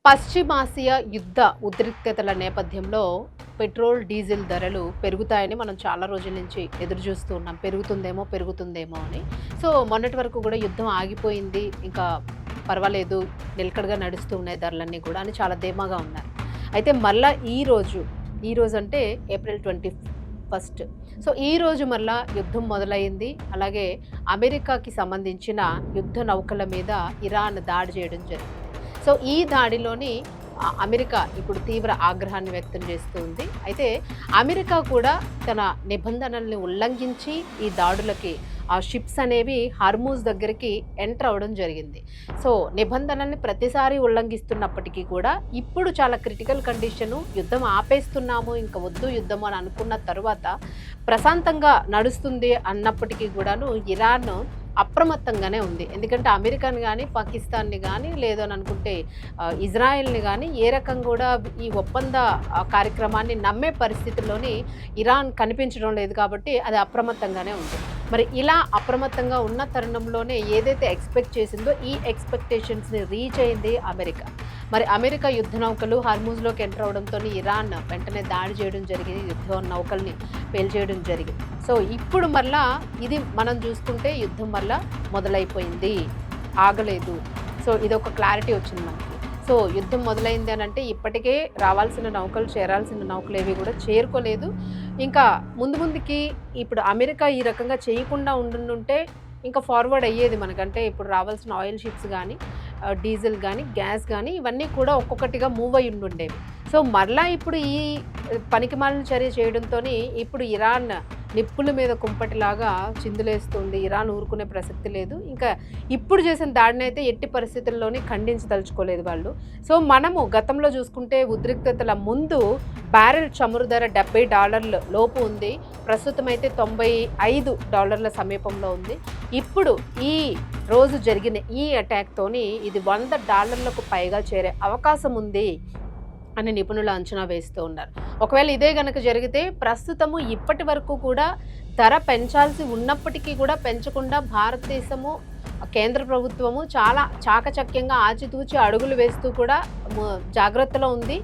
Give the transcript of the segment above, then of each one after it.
పశ్చిమాసియా యుద్ధ ఉద్రిక్తతల నేపథ్యంలో పెట్రోల్, డీజిల్ ధరలు పెరుగుతాయని మనం చాలా రోజుల నుంచి ఎదురు చూస్తూ ఉన్నాం. పెరుగుతుందేమో అని. సో, మొన్నటి వరకు కూడా యుద్ధం ఆగిపోయింది. ఇంకా పర్వాలేదు, నిలకడగా నడుస్తూ ఉన్నాయి ధరలన్నీ కూడా అని చాలా ధీమాగా ఉన్నారు. అయితే మళ్ళా ఈరోజు అంటే ఏప్రిల్ 21. సో, ఈరోజు మళ్ళా యుద్ధం మొదలైంది. అలాగే అమెరికాకి సంబంధించిన యుద్ధ నౌకల మీద ఇరాన్ దాడి చేయడం జరిగింది. సో, ఈ దాడిలోని అమెరికా ఇప్పుడు తీవ్ర ఆగ్రహాన్ని వ్యక్తం చేస్తూ ఉంది. అయితే అమెరికా కూడా తన నిబంధనల్ని ఉల్లంఘించి ఈ దాడులకి ఆ షిప్స్ అనేవి హార్మూజ్ దగ్గరికి ఎంటర్ అవ్వడం జరిగింది. సో, నిబంధనల్ని ప్రతిసారి ఉల్లంఘిస్తున్నప్పటికీ కూడా ఇప్పుడు చాలా క్రిటికల్ కండిషను, యుద్ధం ఆపేస్తున్నాము, ఇంకా వద్దు యుద్ధం అని అనుకున్న తరువాత ప్రశాంతంగా నడుస్తుంది అన్నప్పటికీ కూడాను ఇరాన్ అప్రమత్తంగానే ఉంది. ఎందుకంటే అమెరికాని కానీ, పాకిస్తాన్ని కానీ, లేదని అనుకుంటే ఇజ్రాయెల్ని కానీ ఏ రకం కూడా ఈ ఒప్పంద కార్యక్రమాన్ని నమ్మే పరిస్థితుల్లోని ఇరాన్ కనిపించడం లేదు. కాబట్టి అది అప్రమత్తంగానే ఉంది. మరి ఇలా అప్రమత్తంగా ఉన్న తరుణంలోనే ఏదైతే ఎక్స్పెక్ట్ చేసిందో ఈ ఎక్స్పెక్టేషన్స్ని రీచ్ అయింది అమెరికా. మరి అమెరికా యుద్ధ నౌకలు హార్మూజ్లోకి ఎంటర్ అవడంతో ఇరాన్ వెంటనే దాడి చేయడం జరిగింది, యుద్ధ నౌకల్ని పేల్చేయడం జరిగింది. సో, ఇప్పుడు మళ్ళా ఇది మనం చూసుకుంటే యుద్ధం మళ్ళా మొదలైపోయింది, ఆగలేదు. సో, ఇదొక క్లారిటీ వచ్చింది మనకి. సో, యుద్ధం మొదలైంది అని అంటే ఇప్పటికే రావాల్సిన నౌకలు, చేరాల్సిన నౌకలు ఏవి కూడా చేరుకోలేదు. ఇంకా ముందుకి ఇప్పుడు అమెరికా ఈ రకంగా చేయకుండా ఉండుంటే ఇంకా ఫార్వర్డ్ అయ్యేది మనకంటే ఇప్పుడు రావాల్సిన ఆయిల్ షిప్స్ కానీ, డీజిల్ కానీ, గ్యాస్ కానీ ఇవన్నీ కూడా ఒక్కొక్కటిగా మూవ్ అయి ఉండుండేవి. సో, మరలా ఇప్పుడు ఈ పనికిమాలిన చర్య చేయడంతో ఇప్పుడు ఇరాన్ నిప్పుల మీద కుంపటిలాగా చిందులేస్తుంది. ఇరాన్ ఊరుకునే ప్రసక్తి లేదు. ఇంకా ఇప్పుడు చేసిన దాడిని అయితే ఎట్టి పరిస్థితుల్లోని ఖండించదలుచుకోలేదు వాళ్ళు. సో, మనము గతంలో చూసుకుంటే ఉద్రిక్తతల ముందు బ్యారెల్ చమురు ధర $70 లోపు ఉంది. ప్రస్తుతం అయితే $95 సమీపంలో ఉంది. ఇప్పుడు ఈ రోజు జరిగిన ఈ అటాక్తోని ఇది $100 పైగా చేరే అవకాశం ఉంది అని నిపుణులు అంచనా వేస్తూ ఉన్నారు. ఒకవేళ ఇదే గనక జరిగితే ప్రస్తుతము ఇప్పటి వరకు కూడా ధర పెంచాల్సి ఉన్నప్పటికీ కూడా పెంచకుండా భారతదేశము, కేంద్ర ప్రభుత్వము చాలా చాకచక్యంగా ఆచితూచి అడుగులు వేస్తూ కూడా జాగ్రత్తలో ఉంది.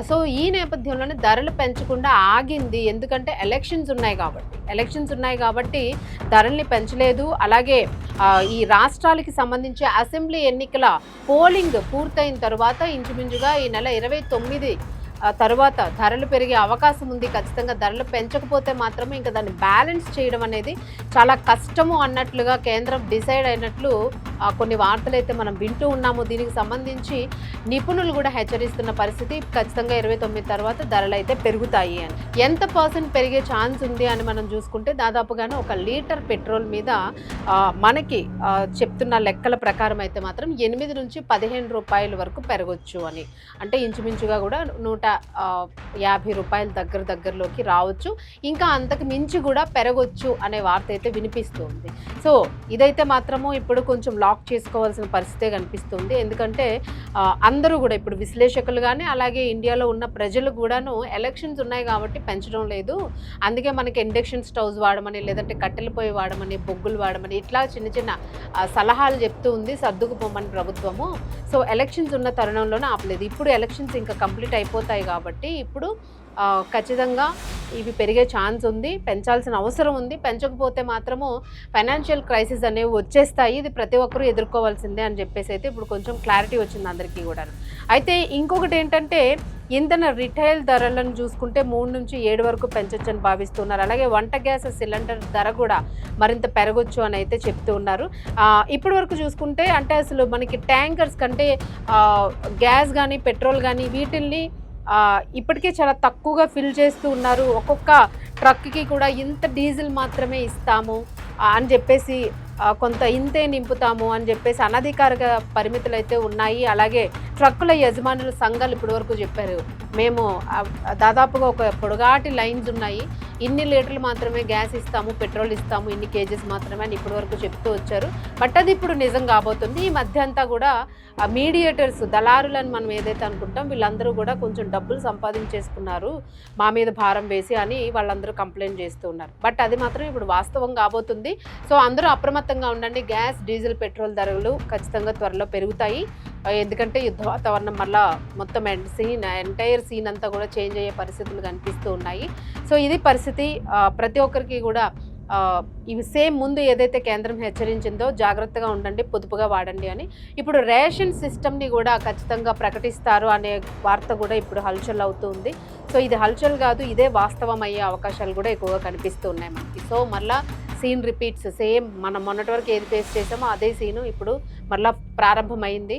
సో, ఈ నేపథ్యంలోనే ధరలు పెంచకుండా ఆగింది. ఎందుకంటే ఎలక్షన్స్ ఉన్నాయి కాబట్టి ధరల్ని పెంచలేదు. అలాగే ఈ రాష్ట్రాలకి సంబంధించి అసెంబ్లీ ఎన్నికల పోలింగ్ పూర్తయిన తర్వాత ఇంచుమించుగా ఈ నెల 29 తర్వాత ధరలు పెరిగే అవకాశం ఉంది. ఖచ్చితంగా ధరలు పెంచకపోతే మాత్రమే ఇంకా దాన్ని బ్యాలెన్స్ చేయడం అనేది చాలా కష్టము అన్నట్లుగా కేంద్రం డిసైడ్ అయినట్లు కొన్ని వార్తలు అయితే మనం వింటూ ఉన్నాము. దీనికి సంబంధించి నిపుణులు కూడా హెచ్చరిస్తున్న పరిస్థితి. ఖచ్చితంగా 29 తర్వాత ధరలు అయితే పెరుగుతాయి అని. ఎంత % పెరిగే ఛాన్స్ ఉంది అని మనం చూసుకుంటే దాదాపుగానే 1 లీటర్ పెట్రోల్ మీద మనకి చెప్తున్న లెక్కల ప్రకారం అయితే మాత్రం 8 నుంచి 15 రూపాయల వరకు పెరగొచ్చు అని. అంటే ఇంచుమించుగా కూడా $150 దగ్గరలోకి రావచ్చు. ఇంకా అంతకు మించి కూడా పెరగొచ్చు అనే వార్త అయితే వినిపిస్తుంది. సో, ఇదైతే మాత్రము ఇప్పుడు కొంచెం లాక్ చేసుకోవాల్సిన పరిస్థితే కనిపిస్తుంది. ఎందుకంటే అందరూ కూడా ఇప్పుడు విశ్లేషకులు కానీ, అలాగే ఇండియాలో ఉన్న ప్రజలు కూడాను ఎలక్షన్స్ ఉన్నాయి కాబట్టి పెంచడం లేదు, అందుకే మనకి ఇండక్షన్ స్టవ్స్ వాడమని, లేదంటే కట్టెల పొయ్యి వాడమని, బొగ్గులు వాడమని ఇట్లా చిన్న సలహాలు చెప్తూ ఉంది సర్దుకుపోమని ప్రభుత్వము. సో, ఎలక్షన్స్ ఉన్న తరుణంలోనే ఆపలేదు. ఇప్పుడు ఎలక్షన్స్ ఇంకా కంప్లీట్ అయిపోతాయి కాబట్టి ఇప్పుడు ఖచ్చితంగా ఇవి పెరిగే ఛాన్స్ ఉంది, పెంచాల్సిన అవసరం ఉంది. పెంచకపోతే మాత్రము ఫైనాన్షియల్ క్రైసిస్ అనేవి వచ్చేస్తాయి, ఇది ప్రతి ఒక్కరూ ఎదుర్కోవాల్సిందే అని చెప్పేసి అయితే ఇప్పుడు కొంచెం క్లారిటీ వచ్చింది అందరికీ కూడా. అయితే ఇంకొకటి ఏంటంటే ఇంధన రిటైల్ ధరలను చూసుకుంటే 3 నుంచి 7 వరకు పెంచొచ్చని భావిస్తున్నారు. అలాగే వంట గ్యాస్ సిలిండర్ ధర కూడా మరింత పెరగొచ్చు అని అయితే చెప్తూ ఉన్నారు. ఇప్పటి వరకు చూసుకుంటే అంటే అసలు మనకి ట్యాంకర్స్ కంటే గ్యాస్ కానీ, పెట్రోల్ కానీ వీటిల్ని ఇప్పటికే చాలా తక్కువగా ఫిల్ చేస్తూ ఉన్నారు. ఒక్కొక్క ట్రక్కి కూడా ఇంత డీజిల్ మాత్రమే ఇస్తాము అని చెప్పేసి, కొంత ఇంతే నింపుతాము అని చెప్పేసి అనధికారిక పరిమితులు అయితే ఉన్నాయి. అలాగే ట్రక్కుల యజమానుల సంఘాలు ఇప్పటి వరకు చెప్పారు, మేము దాదాపుగా ఒక పొడగాటి లైన్స్ ఉన్నాయి, ఇన్ని లీటర్లు మాత్రమే గ్యాస్ ఇస్తాము, పెట్రోల్ ఇస్తాము, ఇన్ని కేజెస్ మాత్రమే అని ఇప్పటి వరకు చెప్తూ వచ్చారు. బట్ అది ఇప్పుడు నిజం కాబోతుంది. ఈ మధ్య అంతా కూడా మీడియేటర్స్, దళారులను మనం ఏదైతే అనుకుంటాం వీళ్ళందరూ కూడా కొంచెం డబ్బులు సంపాదించేసుకున్నారు మా మీద భారం వేసి అని వాళ్ళందరూ కంప్లైంట్ చేస్తూ ఉన్నారు. బట్ అది మాత్రం ఇప్పుడు వాస్తవం కాబోతుంది. సో, అందరూ అప్రమత్తంగా అప్రమత్తంగా ఉండండి. గ్యాస్, డీజిల్, పెట్రోల్ ధరలు ఖచ్చితంగా త్వరలో పెరుగుతాయి. ఎందుకంటే యుద్ధ వాతావరణం వల్ల మొత్తం ఎంటైర్ సీన్ అంతా కూడా చేంజ్ అయ్యే పరిస్థితులు కనిపిస్తూ ఉన్నాయి. సో ఇది పరిస్థితి. ప్రతి ఒక్కరికి కూడా ఇవి సేమ్ ముందు ఏదైతే కేంద్రం హెచ్చరించిందో జాగ్రత్తగా ఉండండి, పొదుపుగా వాడండి అని. ఇప్పుడు రేషన్ సిస్టమ్ని కూడా ఖచ్చితంగా ప్రకటిస్తారు అనే వార్త కూడా ఇప్పుడు హల్చల్ అవుతుంది. సో ఇది హల్చల్ కాదు, ఇదే వాస్తవం అయ్యే అవకాశాలు కూడా ఎక్కువగా కనిపిస్తూ ఉన్నాయి మనకి. సో మళ్ళా సీన్ రిపీట్స్, సేమ్ మనం మొన్నటి వరకు ఏది ఫేస్ చేసామో అదే సీను ఇప్పుడు మళ్ళీ ప్రారంభమైంది.